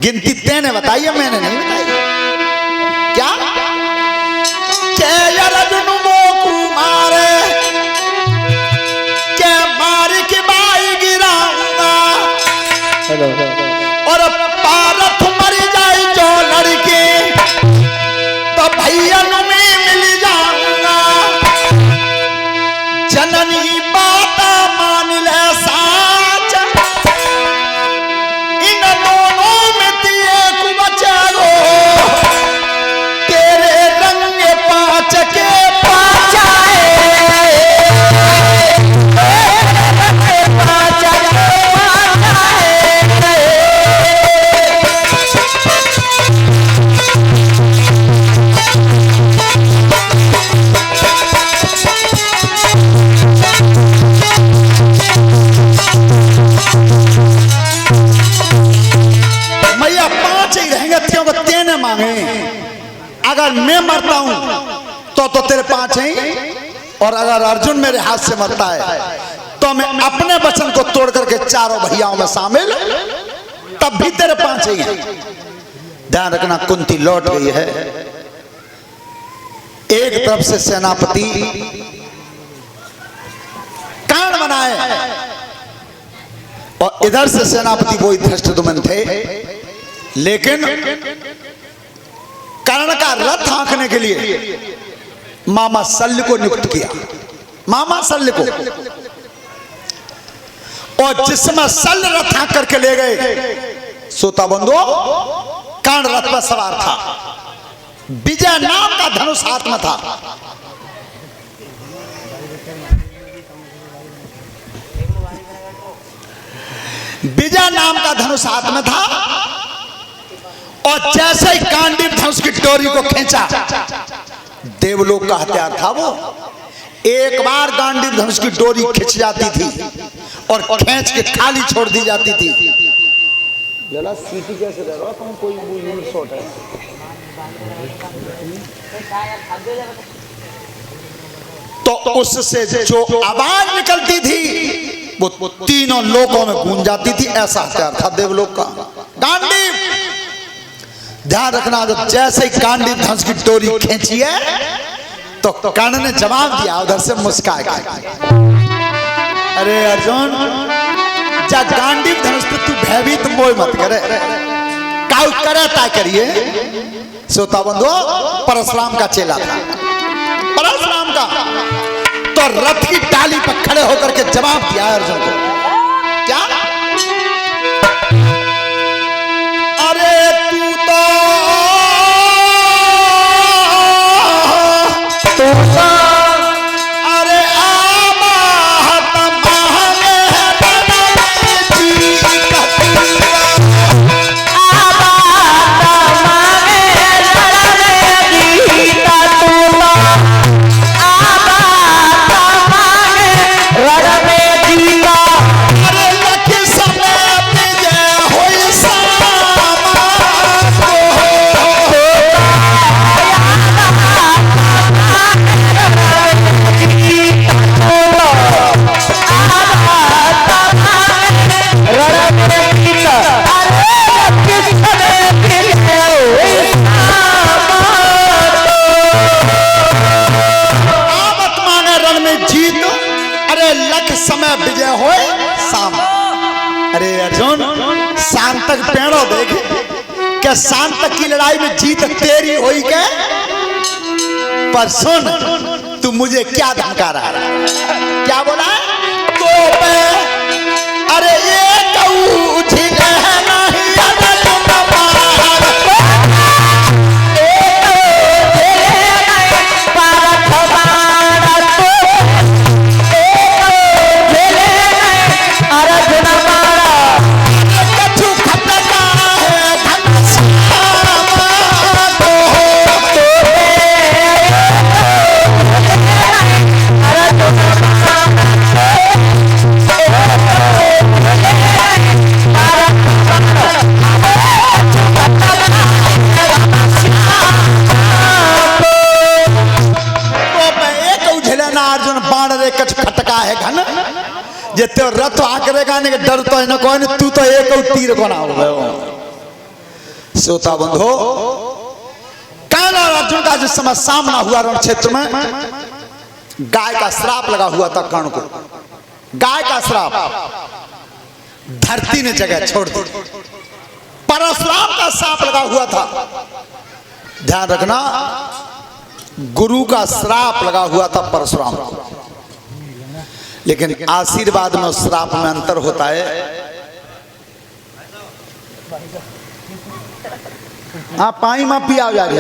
गिनती तेने बताई है, मैंने नहीं बताई। क्या अर्जुन मोकू मारे के मार के बाई गिराऊंगा और पारथ मर जाए जो लड़के तो भैया में मिल जाऊंगा। जननी बात मान ले साच, इन दोनों में दिए को बचाओ, तेरे रंग पाँच के मांगे। अगर मैं मरता हूं तो तेरे पांच हैं, और अगर अर्जुन मेरे हाथ से मरता है तो मैं अपने वचन को तोड़ करके चारों भैयाओं में शामिल, तब भी तेरे पांच ही हैं। ध्यान रखना, कुंती लौट गई है। एक तरफ से सेनापति कांड बनाए और इधर से सेनापति वही धृष्टद्युम्न थे, लेकिन कर्ण का रथ हाँकने के लिए मामा शल्य को नियुक्त किया। मामा शल्य को, और जिस समय शल्य रथ हाँक करके ले गए, श्रोता बंधु, कर्ण रथ पर सवार था। विजय नाम का धनुष हाथ में था। विजय नाम का धनुष हाथ में था, और जैसे ही गांडीव धनुष की डोरी को खींचा, देवलोक का हथियार था वो। एक बार गांडीव धनुष की डोरी खिंच जाती थी और खींच के खाली छोड़ दी जाती थी। लला सीटी कैसे ले रहा तुम, कोई यूनिट शॉट है। तो उससे जो आवाज निकलती थी वो तीनों लोकों में गूंज जाती थी। ऐसा हथियार था देवलोक का गांडीव। ध्यान रखना, जब जैसे ही गांडीव धनुष की डोरी खींची है तो कर्ण ने जवाब दिया उधर से मुस्काए, अरे अर्जुन, जा गांडीव धनुष पे तू भयभीत मोह मत करे, काउ करे ता करिए। श्रोता बंधु, परशुराम का चेला था, परशुराम का, तो रथ की टाली पर खड़े होकर के जवाब दिया अर्जुन को। क्या? अरे तू तो अरे समय विजय हो शाम। अरे अर्जुन, शाम तक पेड़ों देख, क्या शाम तक की लड़ाई में जीत तेरी हुई क्या? पर सुन, तू मुझे क्या धमका रहा है? क्या बोला? तो अरे ये कहूँ रथ आकरे गाने के डर तो न कोई, तू तो एक तीर को ना हो गयो। श्रोता बंधो, कर्ण और अर्जुन का जिस समय सामना हुआ रण क्षेत्र में, गाय का श्राप लगा हुआ था कर्ण को। गाय का श्राप धरती ने जगह छोड़ दी। परशुराम का श्राप लगा हुआ था। ध्यान रखना, गुरु का श्राप लगा हुआ था परशुराम को, लेकिन आशीर्वाद में और श्राप में अंतर होता है। हाँ, पानी में पिया जा रही।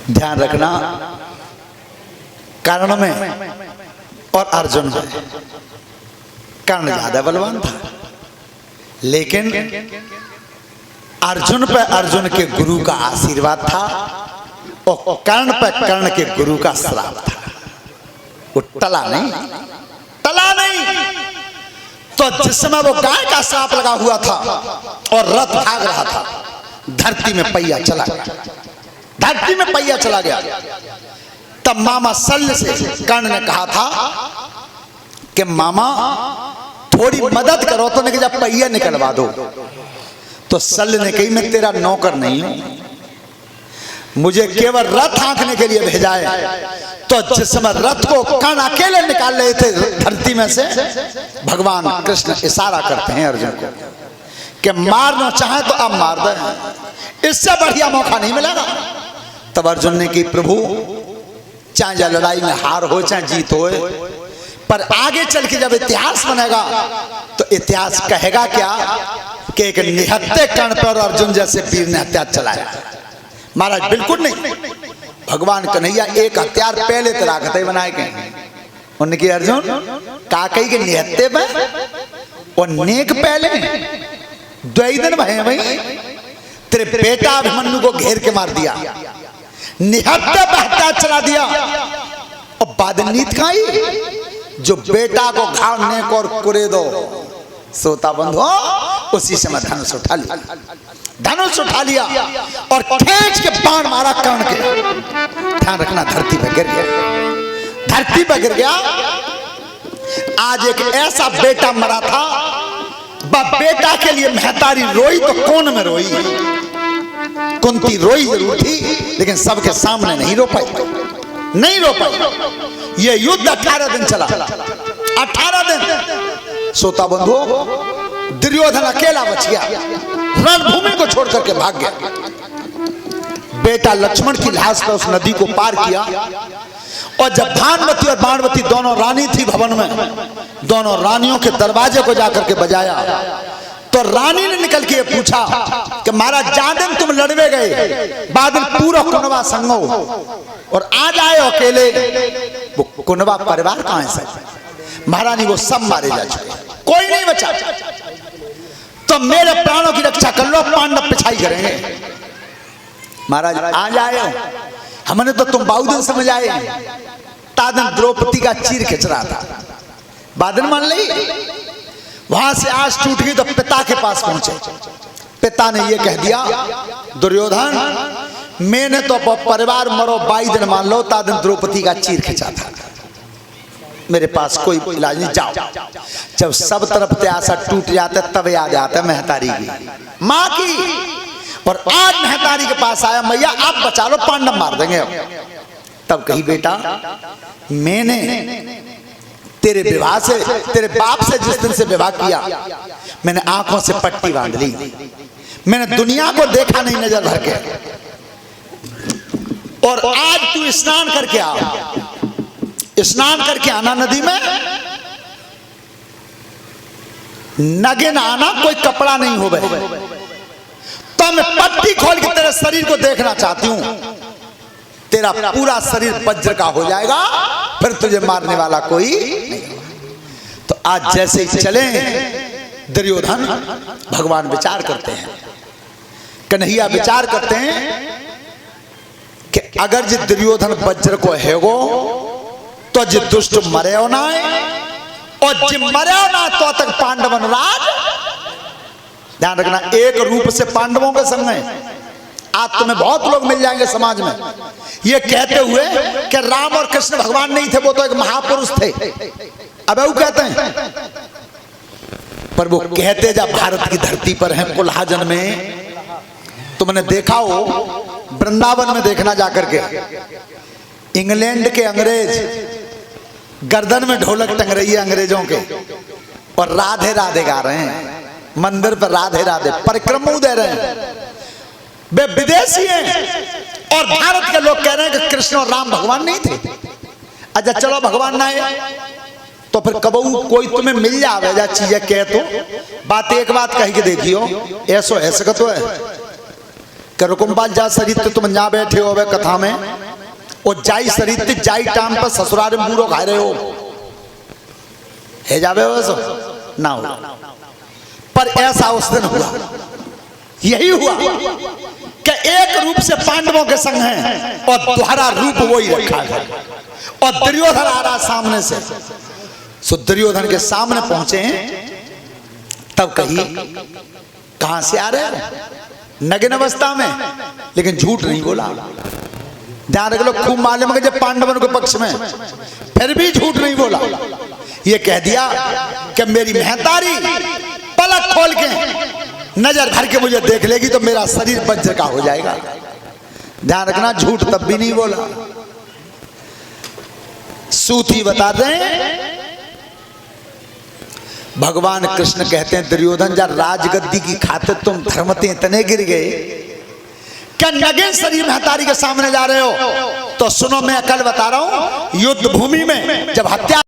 ध्यान रखना, कर्ण में और अर्जुन में कर्ण ज्यादा बलवान था, लेकिन अर्जुन पे अर्जुन के गुरु का आशीर्वाद था और कर्ण पे कर्ण के गुरु का श्राप था। वो टला नहीं, टला नहीं। तो जिस समय वो गाय का श्राप लगा हुआ था और रथ भाग रहा था, धरती में पहिया चला गया। धरती में पहिया चला गया। तब मामा शल्य से कर्ण ने कहा था कि मामा थोड़ी मदद करो, तो नहीं जब पहिया निकलवा दो। तो शल्य ने कही, मैं तेरा नौकर नहीं हूं, मुझे केवल रथ हाँकने के लिए भेजा है। तो जिस समय रथ को कर्ण अकेले निकाल रहे थे धरती में से, भगवान कृष्ण इशारा करते हैं अर्जुन को कि मारना चाहे तो अब मार दे, इससे बढ़िया मौका नहीं मिलेगा। तब अर्जुन ने की, प्रभु चाहे लड़ाई में हार हो चाहे जीत हो, पर आगे चल के जब इतिहास बनेगा तो इतिहास कहेगा क्या कि एक निहत्थे कर्ण पर अर्जुन जैसे वीर ने हथियार चलाया। महाराज बिल्कुल नहीं। भगवान कन्हैया एक हथियार पहले तराकते बनाए गए। उनके अर्जुन काकई के निहत्थे में और नेक पहले द्वैदन भय वही तेरे बेटा अभिमन्यु को घेर के मार दिया, निहत्थे पे हथियार चला दिया। और बादनीत खाई जो बेटा को घाव नेक और कुरे दो। सोता बंद हो, उसी समय धनुष उठा लिया। धनुष उठा लिया और खींच के बाण मारा कर्ण के। ध्यान रखना, धरती पर गिर गया। धरती पर गिर गया। आज एक ऐसा बेटा मरा था, बेटा के लिए महतारी रोई तो कोन में रोई। कुंती रोई जरूर थी, लेकिन सबके सामने नहीं रो पाई, नहीं रो पाई। ये युद्ध 18 दिन चला, 18 दिन। सोता बंधु, दुर्योधन अकेला बच गया, रणभूमि को छोड़ करके भाग गया। बेटा लक्ष्मण की लाश पर उस नदी को पार किया। और जब भानुमति और बाणवती दोनों रानी थी भवन में, दोनों रानियों के दरवाजे को जाकर के बजाया। तो रानी ने निकल के पूछा कि महाराज जादन तुम लड़वे गए, बादल पूरा कुनवा संगो और आज आए अकेले। वो कुनवा परिवार कहां है सर? महारानी वो सब मारे जा चुके, कोई नहीं बचा। तो मेरे प्राणों की रक्षा कर लो, पांडव पिछाई करेंगे। महाराज आज आए, हमने तो तुम बाउदन समझ आए। तादन द्रौपदी का चीर खिंच रहा था, बादल मान ली। वहां से आस टूट गई तो पिता के पास पहुंचे। पिता ने यह कह दिया, दुर्योधन मैंने तो परिवार मरो 22 दिन मान लो, तादन द्रौपदी का चीर खिंचा था, मेरे पास कोई इलाज नहीं, जाओ। जब सब तरफ से आशा टूट जाते तब याद आता महतारी की, माँ की। और आज महतारी के पास आया, मैया आप बचा लो, पांडव मार देंगे। तब कही, बेटा मैंने तेरे विवाह से, तेरे बाप से जिस दिन से विवाह किया, मैंने आंखों से पट्टी बांध ली, मैंने दुनिया को देखा नहीं नजर भर के। और आज तू स्नान करके आ, स्नान करके आना नदी में, नग्न आना, कोई कपड़ा नहीं हो गए। तो मैं पट्टी खोल के तेरे शरीर को देखना चाहती हूं। तेरा पूरा शरीर वज्र का हो जाएगा, फिर तुझे मारने वाला कोई नहीं। तो आज जैसे ही चले दुर्योधन, भगवान विचार करते हैं, कन्हैया विचार करते हैं कि अगर जो दुर्योधन वज्र को हैगो तो जो दुष्ट मरे ना, और जो मरे ना तो तक पांडवन राज। ध्यान रखना, एक रूप से पांडवों के संग है, आज तुम्हें बहुत लोग मिल जाएंगे समाज में ये कहते हुए कि राम और कृष्ण भगवान नहीं थे, वो तो एक महापुरुष थे। अब वो कहते हैं, पर वो कहते जब भारत की धरती पर हैं कुल्हाजन में, तुमने देखा हो वृंदावन में, देखना जाकर के, इंग्लैंड के अंग्रेज गर्दन में ढोलक टंग रही है अंग्रेजों के, और राधे राधे गा रहे हैं मंदिर पर, राधे राधे परिक्रम दे रहे हैं। वे विदेशी हैं और भारत के लोग कह रहे हैं कि कृष्ण और राम भगवान नहीं थे। अच्छा चलो भगवान ना है तो फिर कबू कोई तुम्हें मिल जावे जा चीजें कह, तो बात एक बात कह के देखियो, ऐसो ऐसे का तो है कि रुकुमपाल जा सरित तुम जा बैठे हो कथा में, और जाई सरित जाई टाइम पर ससुराल में बूढ़ो खा रहे हो, है जावे हो ऐसो ना हो। पर ऐसा उस दिन हुआ, यही हुआ कि एक रूप से पांडवों के संग हैं और दोहरा रूप वो ही रखा है, और दुर्योधन आ रहा सामने से। सो दुर्योधन के सामने पहुंचे हैं, तब कही कहां से आ रहे हो, नग्न अवस्था में, लेकिन झूठ नहीं बोला। ध्यान रख लो, खूब मालूम है जब पांडवों के पक्ष में, फिर भी झूठ नहीं बोला। ये कह दिया कि मेरी महतारी पलक खोल के नजर भर के मुझे देख लेगी तो मेरा शरीर वज्र का हो जाएगा। ध्यान रखना, झूठ तब भी नहीं बोला। सूती बता दें, भगवान कृष्ण कहते हैं दुर्योधन जा राजगद्दी की खातिर तुम धर्मते इतने गिर गए क्या नगे शरीर महतारी के सामने जा रहे हो? तो सुनो, मैं कल बता रहा हूं, युद्ध भूमि में जब हत्या